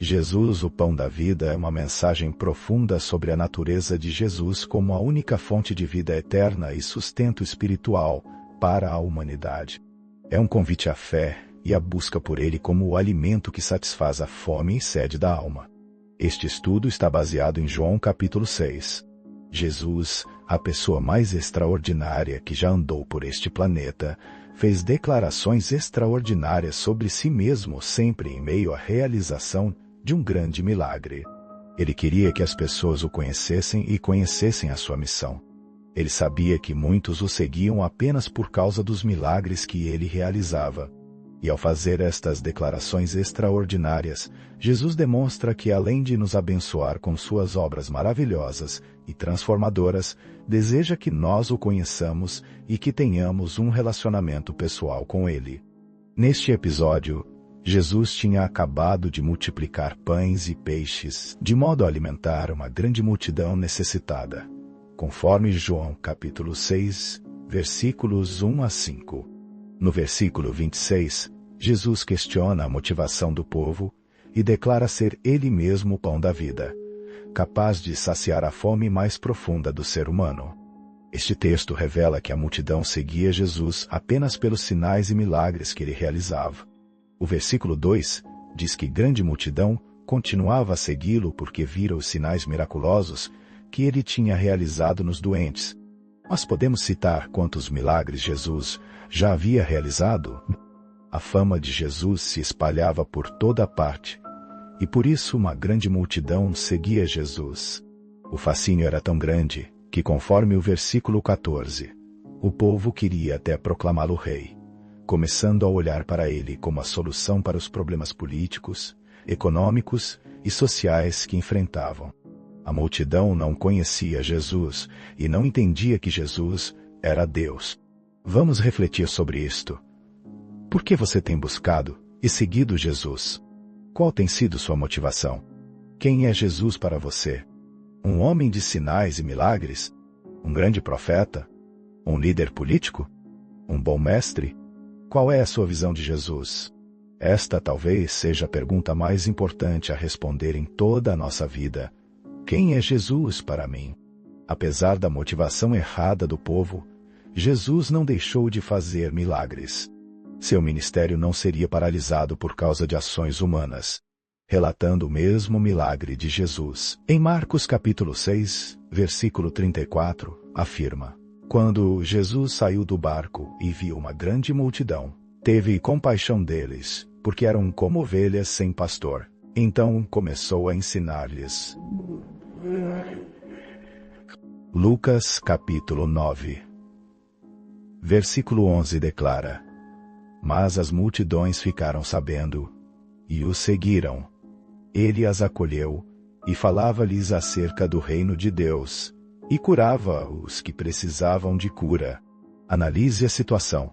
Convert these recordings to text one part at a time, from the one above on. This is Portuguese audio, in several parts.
Jesus, o pão da vida, é uma mensagem profunda sobre a natureza de Jesus como a única fonte de vida eterna e sustento espiritual para a humanidade. É um convite à fé e à busca por ele como o alimento que satisfaz a fome e sede da alma. Este estudo está baseado em João capítulo 6. Jesus, a pessoa mais extraordinária que já andou por este planeta, fez declarações extraordinárias sobre si mesmo sempre em meio à realização de um grande milagre. Ele queria que as pessoas o conhecessem e conhecessem a sua missão. Ele sabia que muitos o seguiam apenas por causa dos milagres que ele realizava. E ao fazer estas declarações extraordinárias, Jesus demonstra que além de nos abençoar com suas obras maravilhosas e transformadoras, deseja que nós o conheçamos e que tenhamos um relacionamento pessoal com ele. Neste episódio, Jesus tinha acabado de multiplicar pães e peixes, de modo a alimentar uma grande multidão necessitada, conforme João capítulo 6, versículos 1 a 5. No versículo 26, Jesus questiona a motivação do povo e declara ser ele mesmo o pão da vida, capaz de saciar a fome mais profunda do ser humano. Este texto revela que a multidão seguia Jesus apenas pelos sinais e milagres que ele realizava. O versículo 2 diz que grande multidão continuava a segui-lo porque vira os sinais miraculosos que ele tinha realizado nos doentes. Mas podemos citar quantos milagres Jesus já havia realizado? A fama de Jesus se espalhava por toda parte, e por isso uma grande multidão seguia Jesus. O fascínio era tão grande que, conforme o versículo 14, o povo queria até proclamá-lo rei, começando a olhar para ele como a solução para os problemas políticos, econômicos e sociais que enfrentavam. A multidão não conhecia Jesus e não entendia que Jesus era Deus. Vamos refletir sobre isto. Por que você tem buscado e seguido Jesus? Qual tem sido sua motivação? Quem é Jesus para você? Um homem de sinais e milagres? Um grande profeta? Um líder político? Um bom mestre? Qual é a sua visão de Jesus? Esta talvez seja a pergunta mais importante a responder em toda a nossa vida. Quem é Jesus para mim? Apesar da motivação errada do povo, Jesus não deixou de fazer milagres. Seu ministério não seria paralisado por causa de ações humanas. Relatando o mesmo milagre de Jesus, em Marcos capítulo 6, versículo 34, afirma: Quando Jesus saiu do barco e viu uma grande multidão, teve compaixão deles, porque eram como ovelhas sem pastor. Então começou a ensinar-lhes. Lucas capítulo 9, versículo 11 declara: Mas as multidões ficaram sabendo, e o seguiram. Ele as acolheu, e falava-lhes acerca do reino de Deus, e curava os que precisavam de cura. Analise a situação.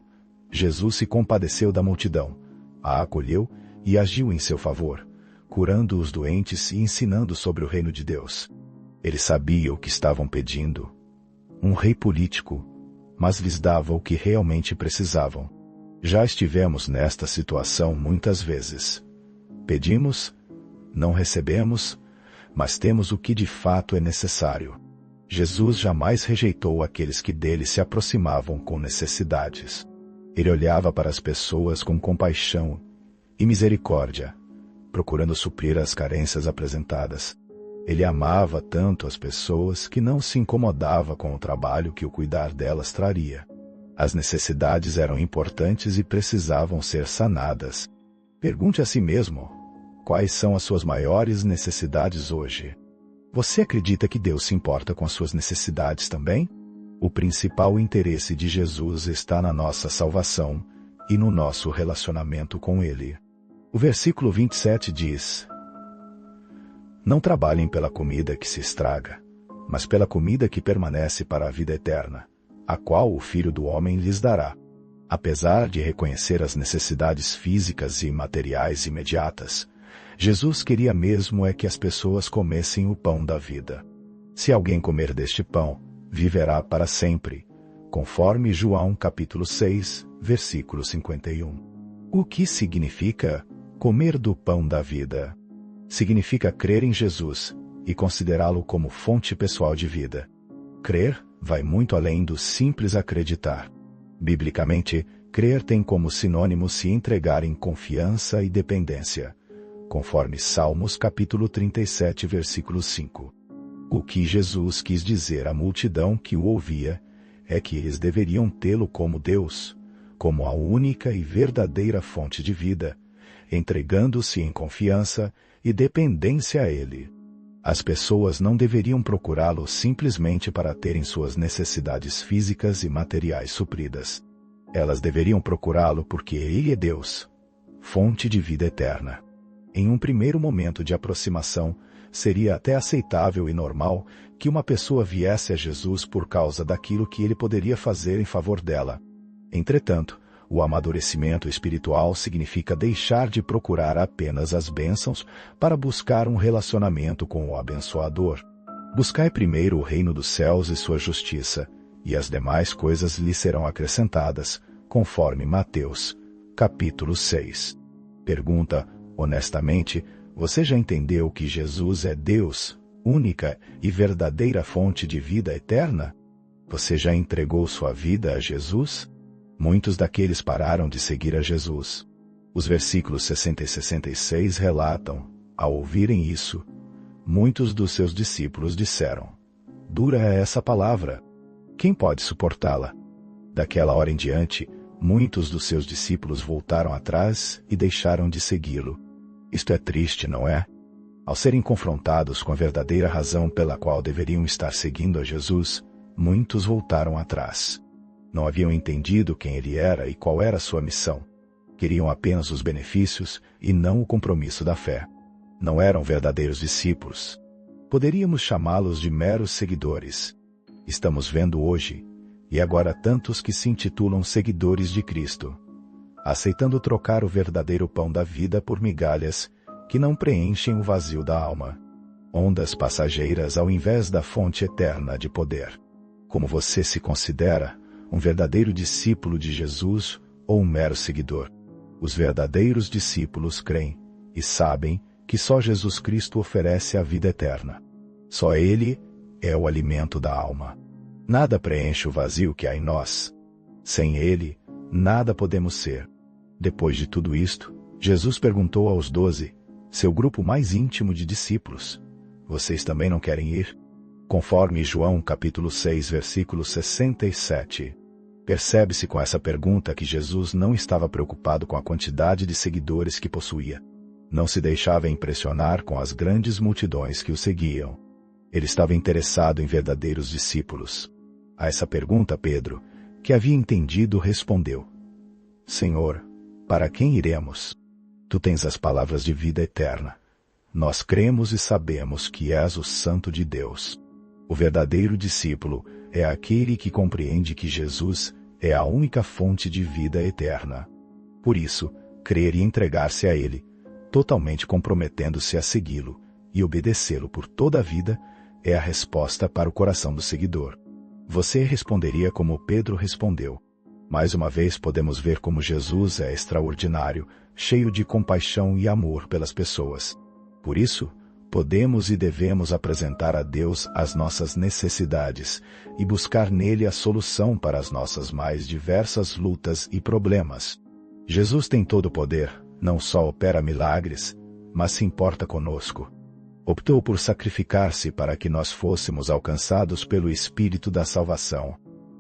Jesus se compadeceu da multidão, a acolheu e agiu em seu favor, curando os doentes e ensinando sobre o reino de Deus. Ele sabia o que estavam pedindo. Um rei político, mas lhes dava o que realmente precisavam. Já estivemos nesta situação muitas vezes. Pedimos, não recebemos, mas temos o que de fato é necessário. Jesus jamais rejeitou aqueles que dele se aproximavam com necessidades. Ele olhava para as pessoas com compaixão e misericórdia, procurando suprir as carências apresentadas. Ele amava tanto as pessoas que não se incomodava com o trabalho que o cuidar delas traria. As necessidades eram importantes e precisavam ser sanadas. Pergunte a si mesmo: quais são as suas maiores necessidades hoje? Você acredita que Deus se importa com as suas necessidades também? O principal interesse de Jesus está na nossa salvação e no nosso relacionamento com Ele. O versículo 27 diz: Não trabalhem pela comida que se estraga, mas pela comida que permanece para a vida eterna, a qual o Filho do Homem lhes dará. Apesar de reconhecer as necessidades físicas e materiais imediatas, Jesus queria mesmo é que as pessoas comessem o pão da vida. Se alguém comer deste pão, viverá para sempre, conforme João capítulo 6, versículo 51. O que significa comer do pão da vida? Significa crer em Jesus e considerá-lo como fonte pessoal de vida. Crer vai muito além do simples acreditar. Biblicamente, crer tem como sinônimo se entregar em confiança e dependência, conforme Salmos capítulo 37, versículo 5. O que Jesus quis dizer à multidão que o ouvia é que eles deveriam tê-lo como Deus, como a única e verdadeira fonte de vida, entregando-se em confiança e dependência a Ele. As pessoas não deveriam procurá-lo simplesmente para terem suas necessidades físicas e materiais supridas. Elas deveriam procurá-lo porque Ele é Deus, fonte de vida eterna. Em um primeiro momento de aproximação, seria até aceitável e normal que uma pessoa viesse a Jesus por causa daquilo que ele poderia fazer em favor dela. Entretanto, o amadurecimento espiritual significa deixar de procurar apenas as bênçãos para buscar um relacionamento com o abençoador. Buscai primeiro o reino dos céus e sua justiça, e as demais coisas lhe serão acrescentadas, conforme Mateus, capítulo 6. Pergunta, honestamente, você já entendeu que Jesus é Deus, única e verdadeira fonte de vida eterna? Você já entregou sua vida a Jesus? Muitos daqueles pararam de seguir a Jesus. Os versículos 60 e 66 relatam, ao ouvirem isso, muitos dos seus discípulos disseram: dura é essa palavra. Quem pode suportá-la? Daquela hora em diante, muitos dos seus discípulos voltaram atrás e deixaram de segui-lo. Isto é triste, não é? Ao serem confrontados com a verdadeira razão pela qual deveriam estar seguindo a Jesus, muitos voltaram atrás. Não haviam entendido quem ele era e qual era sua missão. Queriam apenas os benefícios e não o compromisso da fé. Não eram verdadeiros discípulos. Poderíamos chamá-los de meros seguidores. Estamos vendo hoje, e agora tantos que se intitulam seguidores de Cristo, aceitando trocar o verdadeiro pão da vida por migalhas que não preenchem o vazio da alma. Ondas passageiras ao invés da fonte eterna de poder. Como você se considera, um verdadeiro discípulo de Jesus ou um mero seguidor? Os verdadeiros discípulos creem e sabem que só Jesus Cristo oferece a vida eterna. Só Ele é o alimento da alma. Nada preenche o vazio que há em nós. Sem Ele, nada podemos ser. Depois de tudo isto, Jesus perguntou aos 12, seu grupo mais íntimo de discípulos: vocês também não querem ir? Conforme João capítulo 6, versículo 67. Percebe-se com essa pergunta que Jesus não estava preocupado com a quantidade de seguidores que possuía. Não se deixava impressionar com as grandes multidões que o seguiam. Ele estava interessado em verdadeiros discípulos. A essa pergunta, Pedro, que havia entendido, respondeu: Senhor, para quem iremos? Tu tens as palavras de vida eterna. Nós cremos e sabemos que és o Santo de Deus. O verdadeiro discípulo é aquele que compreende que Jesus é a única fonte de vida eterna. Por isso, crer e entregar-se a Ele, totalmente comprometendo-se a segui-lo e obedecê-lo por toda a vida, é a resposta para o coração do seguidor. Você responderia como Pedro respondeu. Mais uma vez podemos ver como Jesus é extraordinário, cheio de compaixão e amor pelas pessoas. Por isso, podemos e devemos apresentar a Deus as nossas necessidades e buscar nele a solução para as nossas mais diversas lutas e problemas. Jesus tem todo o poder, não só opera milagres, mas se importa conosco. Optou por sacrificar-se para que nós fôssemos alcançados pelo Espírito da salvação.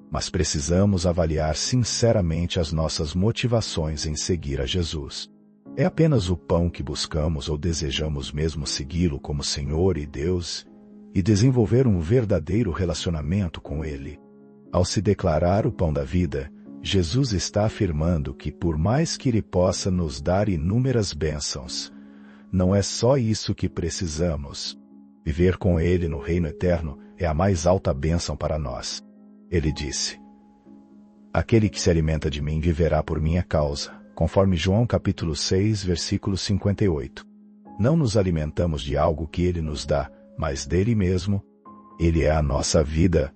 Mas precisamos avaliar sinceramente as nossas motivações em seguir a Jesus. É apenas o pão que buscamos ou desejamos mesmo segui-lo como Senhor e Deus e desenvolver um verdadeiro relacionamento com Ele? Ao se declarar o pão da vida, Jesus está afirmando que por mais que Ele possa nos dar inúmeras bênçãos, não é só isso que precisamos. Viver com Ele no reino eterno é a mais alta bênção para nós. Ele disse: aquele que se alimenta de mim viverá por minha causa, conforme João capítulo 6, versículo 58. Não nos alimentamos de algo que Ele nos dá, mas dele mesmo. Ele é a nossa vida.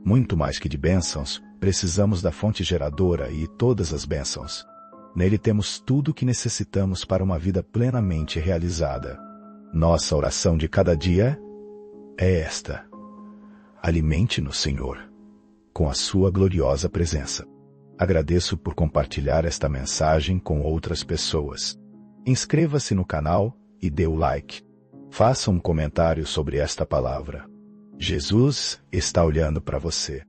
Muito mais que de bênçãos, precisamos da fonte geradora e todas as bênçãos. Nele temos tudo o que necessitamos para uma vida plenamente realizada. Nossa oração de cada dia é esta: alimente-nos, Senhor, com a sua gloriosa presença. Agradeço por compartilhar esta mensagem com outras pessoas. Inscreva-se no canal e dê o like. Faça um comentário sobre esta palavra. Jesus está olhando para você.